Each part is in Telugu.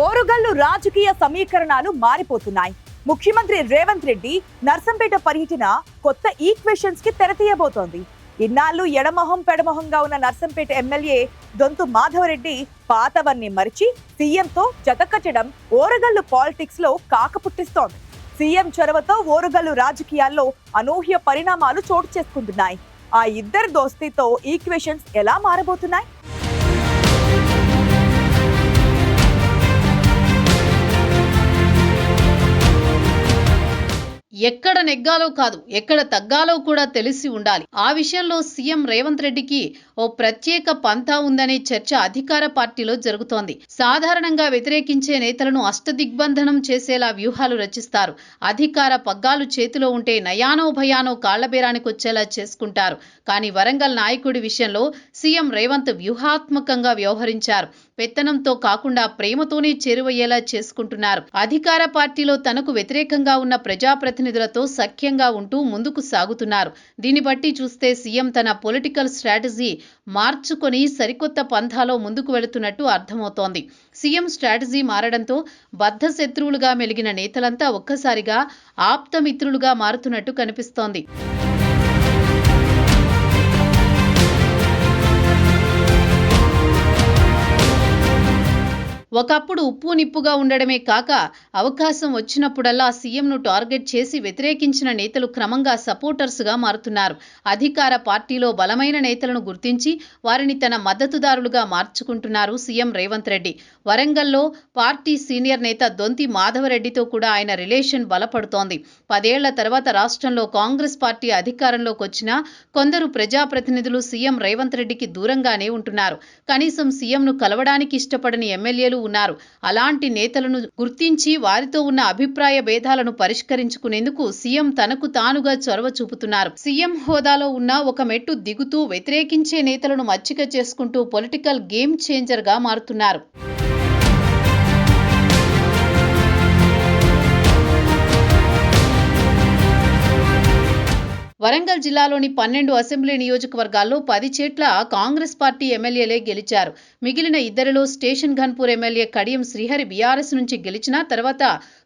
ఓరుగల్లు రాజకీయ సమీకరణాలు మారిపోతున్నాయి. ముఖ్యమంత్రి రేవంత్ రెడ్డి నర్సంపేట పర్యటన కొత్త ఈక్వేషన్స్ కి తెరతీయబోతోంది. ఇన్నాళ్ళు ఎడమొహం పెడమొహంగా ఉన్న నర్సంపేట ఎమ్మెల్యే దొంతు మాధవరెడ్డి పాతవన్నీ మరిచి సీఎంతో జతకట్టడం ఓరుగల్లు పాలిటిక్స్ లో కాక పుట్టిస్తోంది. సీఎం చొరవతో ఓరుగల్లు రాజకీయాల్లో అనూహ్య పరిణామాలు చోటు చేసుకుంటున్నాయి. ఆ ఇద్దరు దోస్తీతో ఈక్వేషన్స్ ఎలా మారబోతున్నాయి? ఎక్కడ నెగ్గాలో కాదు, ఎక్కడ తగ్గాలో కూడా తెలిసి ఉండాలి. ఆ విషయంలో సీఎం రేవంత్ రెడ్డికి ఓ ప్రత్యేక పంథా ఉందనే చర్చ అధికార పార్టీలో జరుగుతోంది. సాధారణంగా వ్యతిరేకించే నేతలను అష్టదిగ్బంధనం చేసేలా వ్యూహాలు రచిస్తారు. అధికార పగ్గాలు చేతిలో ఉంటే నయానో భయానో కాళ్లబేరానికొచ్చేలా చేసుకుంటారు. కానీ వరంగల్ నాయకుడి విషయంలో సీఎం రేవంత్ వ్యూహాత్మకంగా వ్యవహరించారు. పెత్తనంతో కాకుండా ప్రేమతోనే చేరువయ్యేలా చేసుకుంటున్నారు. అధికార పార్టీలో తనకు వ్యతిరేకంగా ఉన్న ప్రజాప్రతినిధులతో సఖ్యంగా ఉంటూ ముందుకు సాగుతున్నారు. దీన్ని బట్టి చూస్తే సీఎం తన పొలిటికల్ స్ట్రాటజీ మార్చుకొని సరికొత్త పంథాలో ముందుకు వెళుతున్నట్టు అర్థమవుతోంది. సీఎం స్ట్రాటజీ మారడంతో బద్ధ శత్రువులుగా మెలిగిన నేతలంతా ఒక్కసారిగా ఆప్తమిత్రులుగా మారుతున్నట్టు కనిపిస్తోంది. ఒకప్పుడు ఉప్పు నిప్పుగా ఉండడమే కాక అవకాశం వచ్చినప్పుడల్లా సీఎంను టార్గెట్ చేసి వ్యతిరేకించిన నేతలు క్రమంగా సపోర్టర్స్గా మారుతున్నారు. అధికార పార్టీలో బలమైన నేతలను గుర్తించి వారిని తన మద్దతుదారులుగా మార్చుకుంటున్నారు సీఎం రేవంత్ రెడ్డి. వరంగల్లో పార్టీ సీనియర్ నేత దొంతి మాధవరెడ్డితో కూడా ఆయన రిలేషన్ బలపడుతోంది. 10 ఏళ్ల తర్వాత రాష్ట్రంలో కాంగ్రెస్ పార్టీ అధికారంలోకి వచ్చినా కొందరు ప్రజాప్రతినిధులు సీఎం రేవంత్ రెడ్డికి దూరంగానే ఉంటున్నారు. కనీసం సీఎంను కలవడానికి ఇష్టపడని ఎమ్మెల్యేలు ఉన్నారు. అలాంటి నేతలను గుర్తించి వారితో ఉన్న అభిప్రాయ భేదాలను పరిష్కరించుకునేందుకు సీఎం తనకు తానుగా చొరవ చూపుతున్నారు. సీఎం హోదాలో ఉన్న ఒక మెట్టు దిగుతూ వ్యతిరేకించే నేతలను మచ్చిక చేసుకుంటూ పొలిటికల్ గేమ్ చేంజర్ గా మారుతున్నారు. వరంగల్ జిల్లాలోని 12 అసెంబ్లీ నియోజకవర్గాల్లో 10 చేట్ల కాంగ్రెస్ పార్టీ ఎమ్మెల్యేలే గెలిచారు. మిగిలిన ఇద్దరిలో station Ghanpur MLA Kadiyam Srihari BRS నుంచి గెలిచిన తర్వాత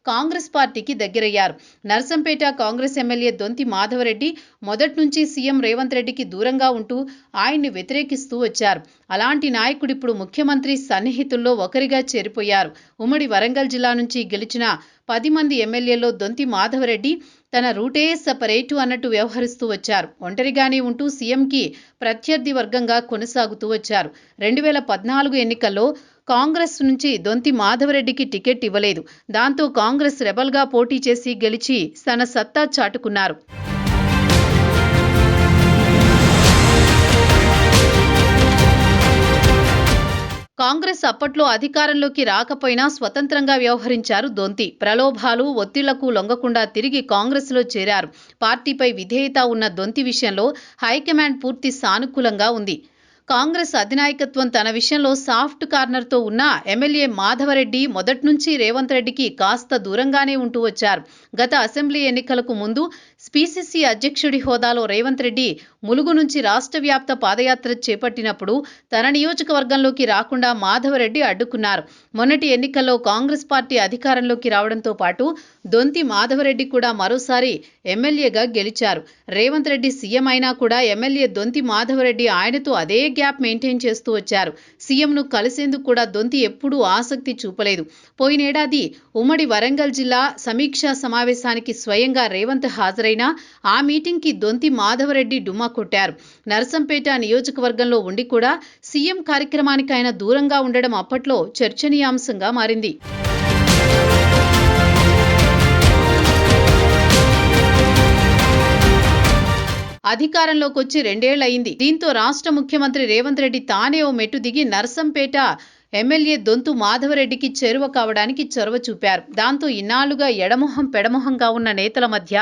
కాంగ్రెస్ పార్టీకి దగ్గరయ్యారు. నర్సంపేట కాంగ్రెస్ ఎమ్మెల్యే దొంతి మాధవరెడ్డి మొదటి నుంచి సీఎం రేవంత్ రెడ్డికి దూరంగా ఉంటూ ఆయన్ని వ్యతిరేకిస్తూ వచ్చారు. అలాంటి నాయకుడిప్పుడు ముఖ్యమంత్రి సన్నిహితుల్లో ఒకరిగా చేరిపోయారు. ఉమ్మడి వరంగల్ జిల్లా నుంచి గెలిచిన 10 మంది ఎమ్మెల్యేల్లో దొంతి మాధవరెడ్డి తన రూటే సపరేటు అన్నట్టు వ్యవహరిస్తూ వచ్చారు. ఒంటరిగానే ఉంటూ సీఎంకి ప్రత్యర్థి వర్గంగా కొనసాగుతూ వచ్చారు. 2014 ఎన్నికల్లో కాంగ్రెస్ నుంచి దొంతి మాధవరెడ్డికి టికెట్ ఇవ్వలేదు. దాంతో కాంగ్రెస్ రెబల్గా పోటీ చేసి గెలిచి తన సత్తా చాటుకున్నారు. కాంగ్రెస్ అప్పట్లో అధికారంలోకి రాకపోయినా స్వతంత్రంగా వ్యవహరించారు దొంతి. ప్రలోభాలు, ఒత్తిళ్లకు లొంగకుండా తిరిగి కాంగ్రెస్లో చేరారు. పార్టీపై విధేయత ఉన్న దొంతి విషయంలో హైకమాండ్ పూర్తి సానుకూలంగా ఉంది. కాంగ్రెస్ అధినాయకత్వం తన విషయంలో సాఫ్ట్ కార్నర్తో ఉన్న ఎమ్మెల్యే మాధవరెడ్డి మొదటి నుంచి రేవంత్ రెడ్డికి కాస్త దూరంగానే ఉంటూ వచ్చారు. గత అసెంబ్లీ ఎన్నికలకు ముందు పీసీసీ అధ్యక్షుడి హోదాలో రేవంత్ రెడ్డి ములుగు నుంచి రాష్ట్ర వ్యాప్త పాదయాత్ర చేపట్టినప్పుడు తన నియోజకవర్గంలోకి రాకుండా మాధవరెడ్డి అడ్డుకున్నారు. మొన్నటి ఎన్నికల్లో కాంగ్రెస్ పార్టీ అధికారంలోకి రావడంతో పాటు దొంతి మాధవరెడ్డి కూడా మరోసారి ఎమ్మెల్యేగా గెలిచారు. రేవంత్ రెడ్డి సీఎం అయినా కూడా ఎమ్మెల్యే దొంతి మాధవరెడ్డి ఆయనతో అదే గ్యాప్ మెయింటైన్ చేస్తూ వచ్చారు. సీఎంను కలిసేందుకు కూడా దొంతి ఎప్పుడూ ఆసక్తి చూపలేదు. పోయినేడాది ఉమ్మడి వరంగల్ జిల్లా సమీక్షా సమావేశానికి స్వయంగా రేవంత్ హాజరైన ఆ మీటింగ్ కి దొంతి మాధవరెడ్డి డుమ్మా కొట్టారు. నర్సంపేట నియోజకవర్గంలో ఉండి కూడా సీఎం కార్యక్రమానికి ఆయన దూరంగా ఉండడం అప్పట్లో చర్చనీయాంశంగా మారింది. అధికారంలోకి వచ్చి 2 ఏళ్లయింది. దీంతో రాష్ట్ర ముఖ్యమంత్రి రేవంత్ రెడ్డి తానే ఓ మెట్టు దిగి నర్సంపేట ఎమ్మెల్యే దొంతు మాధవరెడ్డికి చేరువ కావడానికి చొరవ చూపారు. దాంతో ఇన్నాళ్లుగా ఎడమొహం పెడమొహంగా ఉన్న నేతల మధ్య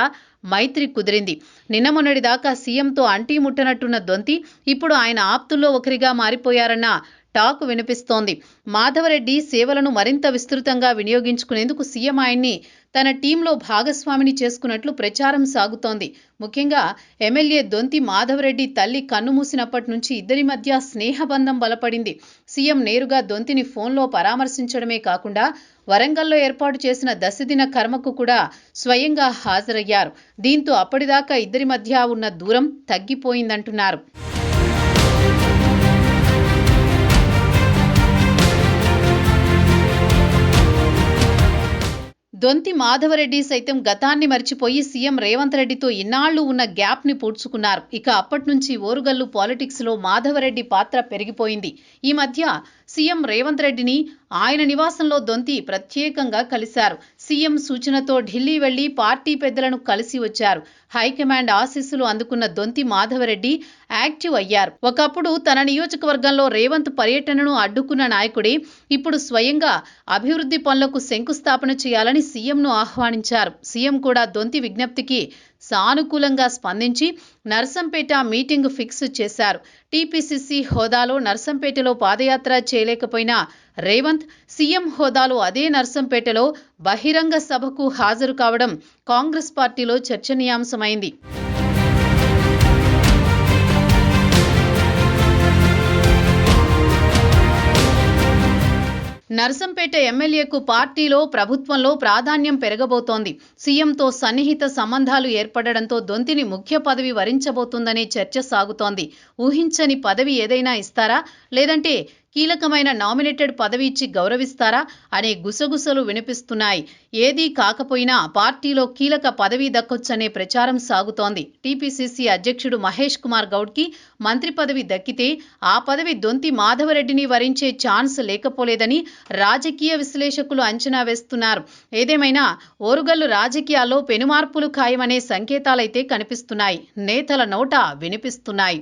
మైత్రి కుదిరింది. నిన్న మొన్నటిదాకా సీఎంతో అంటీ ముట్టనట్టున్న దొంతి ఇప్పుడు ఆయన ఆప్తుల్లో ఒకరిగా మారిపోయారన్న టాక్ వినిపిస్తోంది. మాధవరెడ్డి సేవలను మరింత విస్తృతంగా వినియోగించుకునేందుకు సీఎం ఆయన్ని తన టీంలో భాగస్వామిని చేసుకున్నట్లు ప్రచారం సాగుతోంది. ముఖ్యంగా ఎమ్మెల్యే దొంతి మాధవరెడ్డి తల్లి కన్నుమూసినప్పటి నుంచి ఇద్దరి మధ్య స్నేహబంధం బలపడింది. సీఎం నేరుగా దొంతిని ఫోన్లో పరామర్శించడమే కాకుండా వరంగల్లో ఏర్పాటు చేసిన దశదిన కర్మకు కూడా స్వయంగా హాజరయ్యారు. దీంతో అప్పటిదాకా ఇద్దరి మధ్య ఉన్న దూరం తగ్గిపోయిందంటున్నారు. దొంతి మాధవరెడ్డి సైతం గతాన్ని మర్చిపోయి సీఎం రేవంత్ రెడ్డితో ఇన్నాళ్లు ఉన్న గ్యాప్ని పూడ్చుకున్నారు. ఇక అప్పటి నుంచి ఓరుగల్లు పాలిటిక్స్లో మాధవరెడ్డి పాత్ర పెరిగిపోయింది. ఈ మధ్య సీఎం రేవంత్ రెడ్డిని ఆయన నివాసంలో దొంతి ప్రత్యేకంగా కలిశారు. సీఎం సూచనతో ఢిల్లీ వెళ్లి పార్టీ పెద్దలను కలిసి వచ్చారు. హైకమాండ్ ఆశీస్సులు అందుకున్న దొంతి మాధవరెడ్డి యాక్టివ్ అయ్యారు. ఒకప్పుడు తన నియోజకవర్గంలో రేవంత్ పర్యటనను అడ్డుకున్న నాయకుడే ఇప్పుడు స్వయంగా అభివృద్ధి పనులకు శంకుస్థాపన చేయాలని సీఎంను ఆహ్వానించారు. సీఎం కూడా దొంతి విజ్ఞప్తికి సానుకూలంగా స్పందించి నర్సంపేట మీటింగ్ ఫిక్స్ చేశారు. టీపీసీసీ హోదాలో నర్సంపేటలో పాదయాత్ర చేయలేకపోయినా రేవంత్ సీఎం హోదాలో అదే నర్సంపేటలో బహిరంగ సభకు హాజరు కావడం కాంగ్రెస్ పార్టీలో చర్చనీయాంశమైంది. నర్సంపేట ఎమ్మెల్యేకు పార్టీలో ప్రభుత్వంలో ప్రాధాన్యం పెరగబోతోంది. సీఎంతో సన్నిహిత సంబంధాలు ఏర్పడడంతో దొంతిని ముఖ్య పదవి వరించబోతుందనే చర్చ సాగుతోంది. ఊహించని పదవి ఏదైనా ఇస్తారా, లేదంటే కీలకమైన నామినేటెడ్ పదవి ఇచ్చి గౌరవిస్తారా అనే గుసగుసలు వినిపిస్తున్నాయి. ఏదీ కాకపోయినా పార్టీలో కీలక పదవి దక్కొచ్చనే ప్రచారం సాగుతోంది. టీపీసీసీ అధ్యక్షుడు మహేష్ కుమార్ గౌడ్కి మంత్రి పదవి దక్కితే ఆ పదవి దొంతి మాధవరెడ్డిని వరించే ఛాన్స్ లేకపోలేదని రాజకీయ విశ్లేషకులు అంచనా వేస్తున్నారు. ఏదేమైనా ఓరుగల్లు రాజకీయాల్లో పెనుమార్పులు ఖాయమనే సంకేతాలైతే కనిపిస్తున్నాయి. నేతల నోట వినిపిస్తున్నాయి.